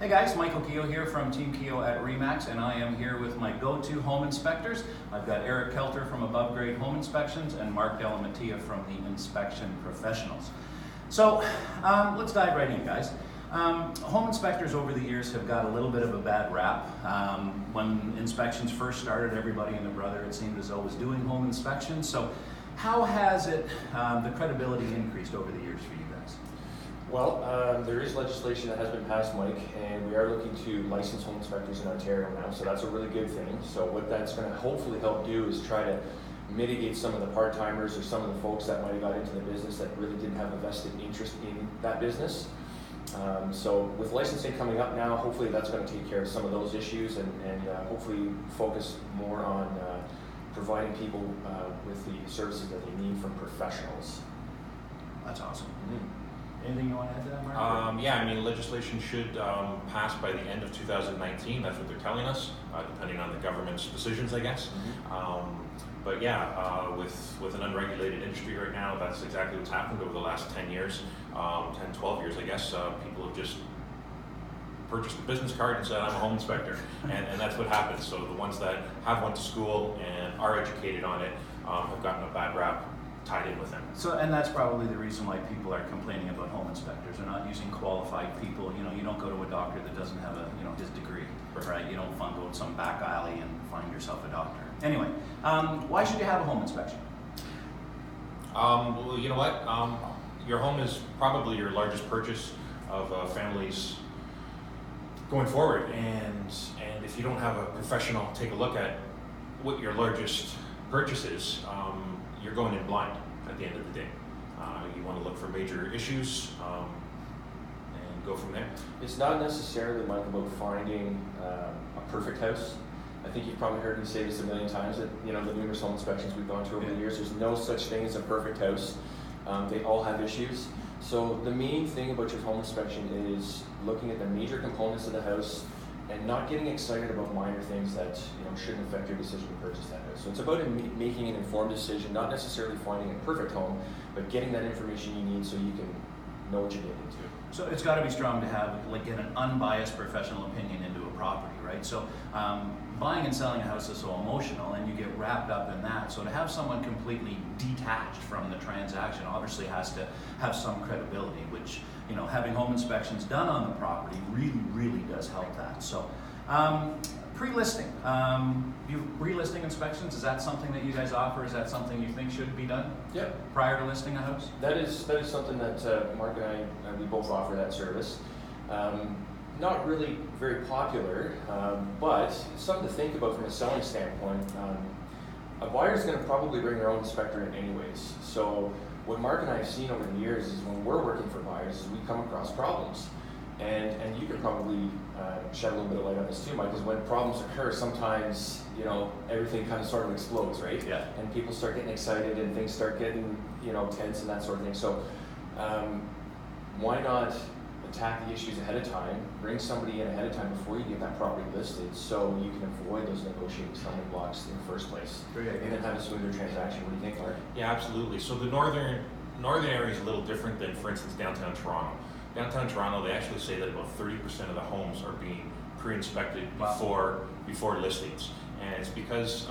Hey guys, Michael Keogh here from Team Keogh at Remax, and I am here with my go-to home inspectors. I've got Erich Kelter from Above Grade Home Inspections and Mark Dellamattia from the Inspection Professionals. So let's dive right in, guys. Home inspectors over the years have got a little bit of a bad rap. When inspections first started, everybody and their brother, it seemed as though, was doing home inspections. So how has the credibility increased over the years for you guys? Well, there is legislation that has been passed, Mike, and we are looking to license home inspectors in Ontario now, so that's a really good thing. So what that's going to hopefully help do is try to mitigate some of the part-timers or some of the folks that might have got into the business that really didn't have a vested interest in that business. So with licensing coming up now, hopefully that's going to take care of some of those issues and hopefully focus more on providing people with the services that they need from professionals. That's awesome. Anything you want to add to that, Mark? Yeah, I mean, legislation should pass by the end of 2019. That's what they're telling us, depending on the government's decisions, I guess. But yeah, with an unregulated industry right now, that's exactly what's happened over the last 10 years, 10, 12 years, I guess. People have just purchased a business card and said, I'm a home inspector. and that's what happens. So the ones that have went to school and are educated on it have gotten a bad rap tied in with them. So, and that's probably the reason why people are complaining about home inspectors. They're not using qualified people. You know, you don't go to a doctor that doesn't have his degree, right? You don't go some back alley and find yourself a doctor. Anyway, why should you have a home inspection? Well, you know what? Your home is probably your largest purchase of a family's going forward, and if you don't have a professional take a look at what your largest purchase is, you're going in blind at the end of the day. You want to look for major issues and go from there. It's not necessarily, Mike, about finding a perfect house. I think you've probably heard me say this a million times that the numerous home inspections we've gone to over the years, there's no such thing as a perfect house. They all have issues. So the main thing about your home inspection is looking at the major components of the house and not getting excited about minor things that shouldn't affect your decision to purchase that house. So it's about making an informed decision, not necessarily finding a perfect home, but getting that information you need so you can know what you're getting into. So it's got to be strong to have get an unbiased professional opinion into a property, right? So buying and selling a house is so emotional, and you get wrapped up in that. So to have someone completely detached from the transaction obviously has to have some credibility, which having home inspections done on the property really does help that. So pre-listing, pre-listing inspections, is that something that you guys offer? Is that something you think should be done? Yeah. Prior to listing a house? That is something that Mark and I, we both offer that service. Not really very popular, but it's something to think about from a selling standpoint. A buyer's going to probably bring their own inspector in anyways. So what Mark and I have seen over the years is when we're working for buyers, is we come across problems. And you could probably shed a little bit of light on this too, Mike, because when problems occur, sometimes everything kind of sort of explodes, right? Yeah. And people start getting excited and things start getting tense and that sort of thing. So why not attack the issues ahead of time, bring somebody in ahead of time before you get that property listed, so you can avoid those negotiating stumbling blocks in the first place, and then have a smoother transaction. What do you think, Mark? Yeah, absolutely. So the northern area is a little different than, for instance, downtown Toronto. Downtown Toronto, they actually say that about 30% of the homes are being pre-inspected before listings, and it's because,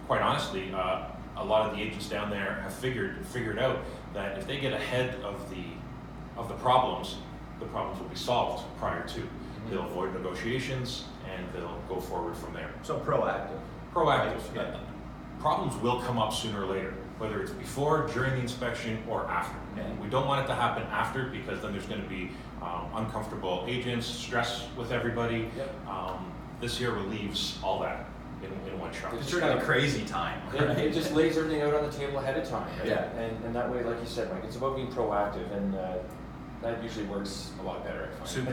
quite honestly, a lot of the agents down there have figured out that if they get ahead of the problems will be solved prior to. They'll avoid negotiations and they'll go forward from there. So proactive. Proactive. Yeah. Problems will come up sooner or later, whether it's before, during the inspection, or after. And we don't want it to happen after, because then there's going to be uncomfortable agents, stress with everybody. Yep. This here relieves all that in one shot. It's really a crazy time. Right? It just lays everything out on the table ahead of time. Right? Yeah. And that way, like you said, Mike, it's about being proactive, and that usually works a lot better, I find. Super.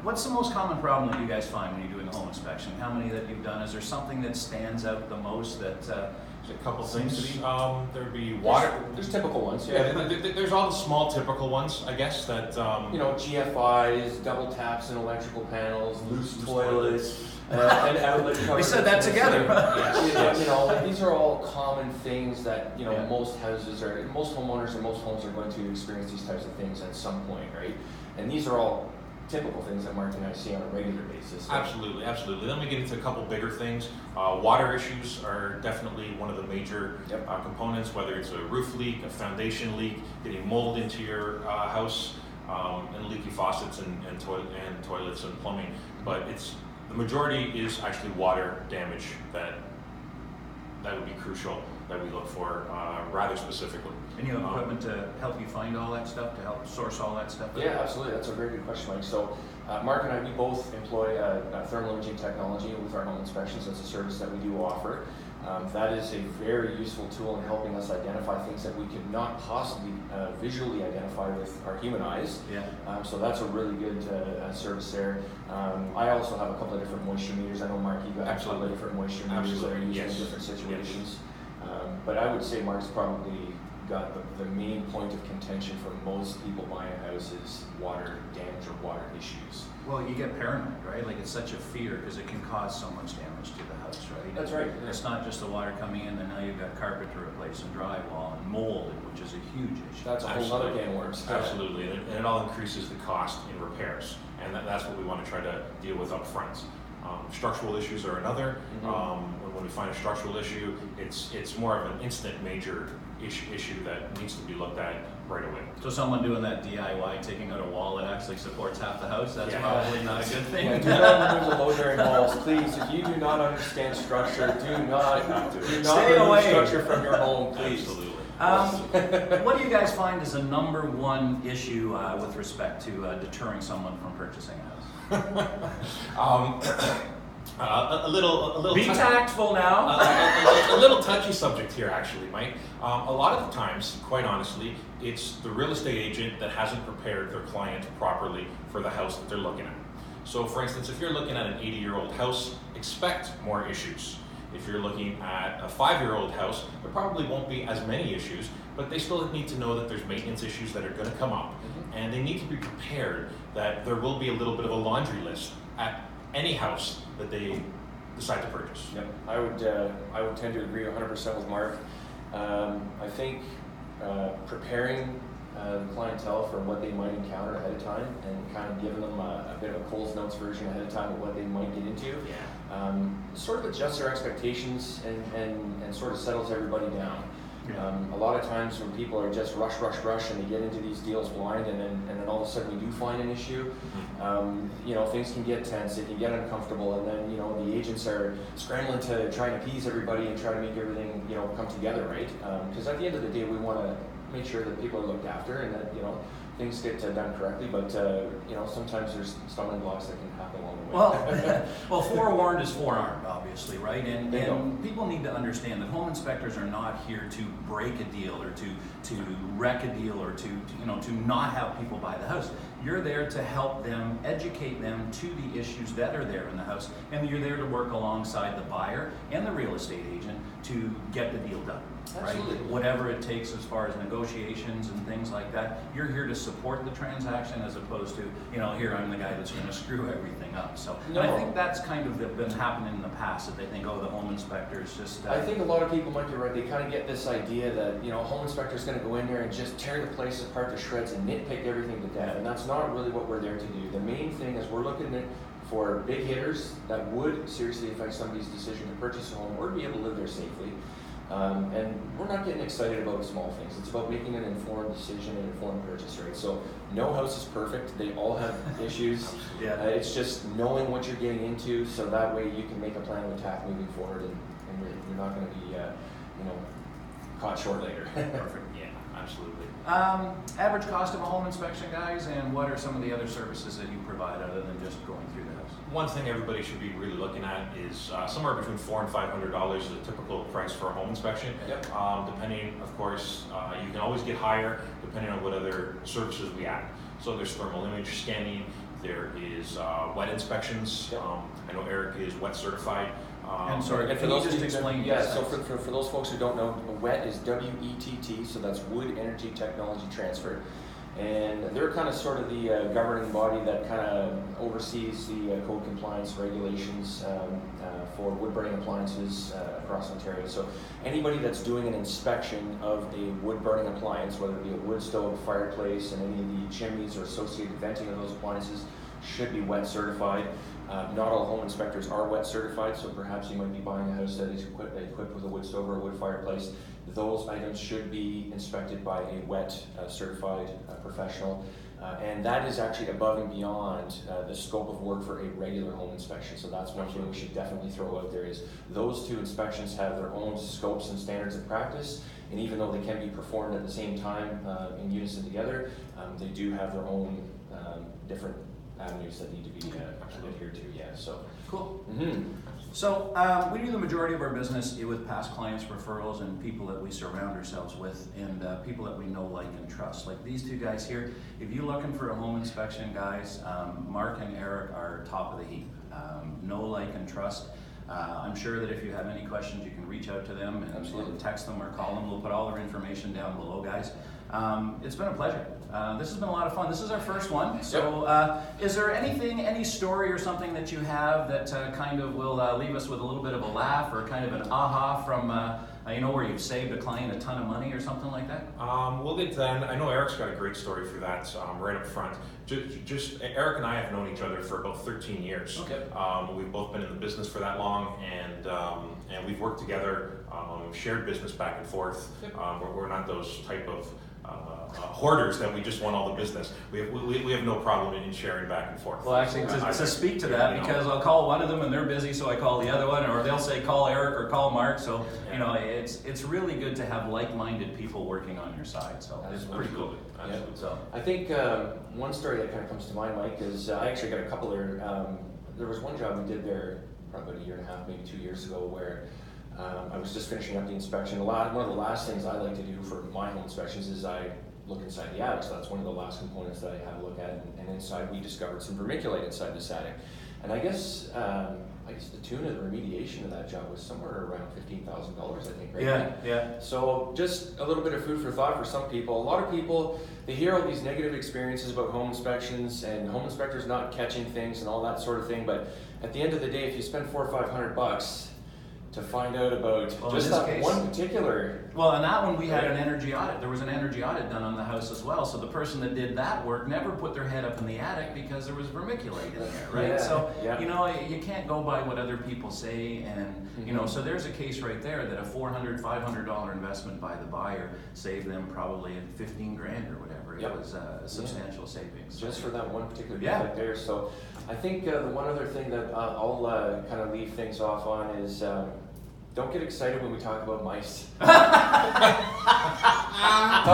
What's the most common problem that you guys find when you're doing a home inspection? How many that you've done? Is there something that stands out the most that there's a couple things. to be? There'd be water. There's typical ones. Yeah, there's all the small typical ones, I guess, that GFIs, double taps in electrical panels, loose toilets, and outlet covers. We said that together. These are all common things that most houses or most homeowners and most homes are going to experience these types of things at some point, right? And these are all typical things that Mark and I see on a regular basis. So. Absolutely, absolutely. Then we get into a couple bigger things. Water issues are definitely one of the major components, whether it's a roof leak, a foundation leak, getting mold into your house, and leaky faucets and toilets and plumbing. But the majority is actually water damage that would be crucial, that we look for rather specifically. And you have equipment to help you find all that stuff, to help source all that stuff? Yeah, absolutely. That's a very good question, Mike. So Mark and I, we both employ thermal imaging technology with our home inspections. That's a service that we do offer. That is a very useful tool in helping us identify things that we could not possibly visually identify with our human eyes. Yeah. So that's a really good service there. I also have a couple of different moisture meters. I know, Mark, you've got a couple of different moisture meters that are used in different situations. But I would say Mark's probably got the main point of contention for most people buying a house is water damage or water issues. Well, you get paranoid, right? Like, it's such a fear because it can cause so much damage to the house, right? That's right. It's not just the water coming in, and now you've got carpet to replace and drywall and mold, which is a huge issue. That's a whole other can of worms. Absolutely, and it all increases the cost in repairs, and that's what we want to try to deal with up front. Structural issues are another. When we find a structural issue, it's more of an instant major issue that needs to be looked at right away. So someone doing that DIY, taking out a wall that actually supports half the house, that's probably not a good thing. Yeah, do not remove the load-bearing walls, please. If you do not understand structure, do not remove structure from your home, please. Absolutely. What do you guys find is the number one issue with respect to deterring someone from purchasing a house? A little. Be tactful now. A little touchy subject here, actually, Mike. A lot of the times, quite honestly, it's the real estate agent that hasn't prepared their client properly for the house that they're looking at. So, for instance, if you're looking at an 80-year-old house, expect more issues. If you're looking at a 5-year-old house, there probably won't be as many issues, but they still need to know that there's maintenance issues that are going to come up, and they need to be prepared that there will be a little bit of a laundry list at any house that they decide to purchase. Yep, I would tend to agree 100% with Mark. I think preparing the clientele for what they might encounter ahead of time and kind of giving them a bit of a Coles Notes version ahead of time of what they might get into, sort of adjusts their expectations and sort of settles everybody down. A lot of times when people are just rush and they get into these deals blind, and then all of a sudden we do find an issue, things can get tense, they can get uncomfortable, and then the agents are scrambling to try and appease everybody and try to make everything come together, right? Because at the end of the day, we want to make sure that people are looked after and that things get done correctly, but sometimes there's stumbling blocks that can happen along the way. Well, forewarned is forearmed, obviously, right? And people need to understand that home inspectors are not here to break a deal or to wreck a deal or to not have people buy the house. You're there to help them, educate them to the issues that are there in the house, and you're there to work alongside the buyer and the real estate agent to get the deal done. Absolutely. Right? Whatever it takes as far as negotiations and things like that, you're here to support the transaction as opposed to, here I'm the guy that's going to screw everything up. So and I think that's kind of been happening in the past, that they think, the home inspector is just... I think a lot of people might be right. They kind of get this idea that, a home inspector is going to go in there and just tear the place apart to shreds and nitpick everything to death. And that's not really what we're there to do. The main thing is we're looking at for big hitters that would seriously affect somebody's decision to purchase a home or to be able to live there safely. And we're not getting excited about small things. It's about making an informed decision and informed purchase, right? So no house is perfect. They all have issues. It's just knowing what you're getting into, so that way you can make a plan of attack moving forward, and you're not going to be, caught short later. Perfect. Yeah, absolutely. Average cost of a home inspection, guys, and what are some of the other services that you provide other than just going through the house? One thing everybody should be really looking at is somewhere between $400 and $500 is a typical price for a home inspection. Depending, of course, you can always get higher depending on what other services we add. So there's thermal image scanning, there is wet inspections. I know Eric is wet certified. And sorry, can you just explain? So for those folks who don't know, WETT is WETT, so that's Wood Energy Technology Transfer. And they're kind of sort of the governing body that kind of oversees the code compliance regulations for wood burning appliances across Ontario. So anybody that's doing an inspection of a wood burning appliance, whether it be a wood stove, fireplace, and any of the chimneys or associated venting of those appliances, should be wet certified. Not all home inspectors are wet certified, so perhaps you might be buying a house that is equipped with a wood stove or a wood fireplace. Those items should be inspected by a wet certified professional. And that is actually above and beyond the scope of work for a regular home inspection. So that's one thing we should definitely throw out there is those two inspections have their own scopes and standards of practice. And even though they can be performed at the same time in unison together, they do have their own different avenues that need to be adhered to. Yeah. So cool. Mm-hmm. So we do the majority of our business with past clients, referrals, and people that we surround ourselves with, and people that we know, like, and trust. Like these two guys here. If you're looking for a home inspection, guys, Mark and Eric are top of the heap. Know, like, and trust. I'm sure that if you have any questions, you can reach out to them and text them or call them. We'll put all their information down below, guys. It's been a pleasure. This has been a lot of fun. This is our first one. So is there any story or something that you have that kind of will leave us with a little bit of a laugh or kind of an aha from, where you've saved a client a ton of money or something like that? We'll get to that. I know Eric's got a great story for that right up front. Just Eric and I have known each other for about 13 years. Okay. We've both been in the business for that long, and we've worked together, shared business back and forth. We're not those type of hoarders that we just want all the business. We have no problem in sharing back and forth. Well, actually, to speak to that, because I'll call one of them and they're busy, so I call the other one, or they'll say call Eric or call Mark. So it's really good to have like-minded people working on your side. So it's pretty cool. Absolutely. So I think one story that kind of comes to mind, Mike, is I actually got a couple there. There was one job we did there probably about a year and a half, maybe 2 years ago, where I was just finishing up the inspection. One of the last things I like to do for my home inspections is I look inside the attic. So that's one of the last components that I have a look at. And inside, we discovered some vermiculite inside this attic. And I guess the tune of the remediation of that job was somewhere around $15,000, I think, right? Yeah. So just a little bit of food for thought for some people. A lot of people, they hear all these negative experiences about home inspections and home inspectors not catching things and all that sort of thing. But at the end of the day, if you spend $400 or $500 to find out about just that one particular. Well, and that one we had an energy audit. There was an energy audit done on the house as well. So the person that did that work never put their head up in the attic because there was vermiculite in there, right? Yeah, so yeah. You can't go by what other people say, and so there's a case right there that a $400, $500 investment by the buyer saved them probably $15,000 or whatever. It was a substantial savings. Just for that one particular defect there. So I think the one other thing that I'll kind of leave things off on is don't get excited when we talk about mice. How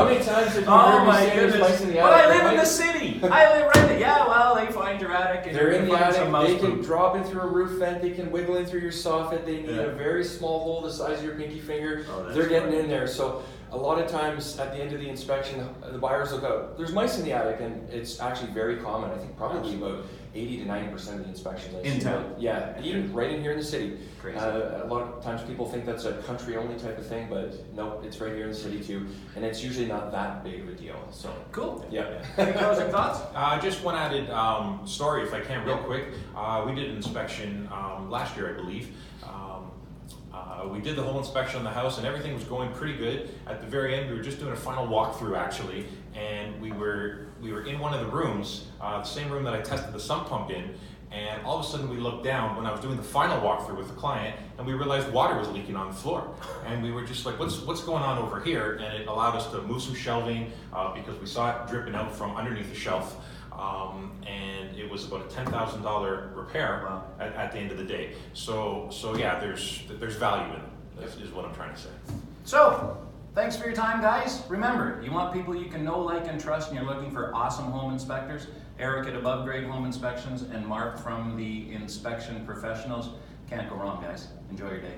many times have you heard me say there's mice in the attic? But I live in the city. I live right there. Yeah, well, they find your attic and they're in the attic. They can poop. drop in through a roof vent. They can wiggle in through your soffit. They need a very small hole the size of your pinky finger. They're getting in there. So a lot of times at the end of the inspection, the buyers look out. There's mice in the attic, and it's actually very common. I think probably about 80 to 90% of the inspections I see. In town? Yeah, even right in here in the city. Crazy. A lot of times people think that's a country-only type of thing, but no, it's right here in the city too, and it's usually not that big of a deal. So cool. Yeah. Any closing thoughts? Just one added story, if I can, real quick. We did an inspection last year, I believe. We did the whole inspection on the house, and everything was going pretty good. At the very end, we were just doing a final walkthrough, actually, and we were in one of the rooms, the same room that I tested the sump pump in, and all of a sudden we looked down when I was doing the final walkthrough with the client, and we realized water was leaking on the floor. And we were just like, what's going on over here? And it allowed us to move some shelving because we saw it dripping out from underneath the shelf. And it was about a $10,000 repair at the end of the day. So yeah, there's value in it, is what I'm trying to say. So, thanks for your time, guys. Remember, you want people you can know, like, and trust, and you're looking for awesome home inspectors. Eric at Above Grade Home Inspections and Mark from the Inspection Professionals. Can't go wrong, guys. Enjoy your day.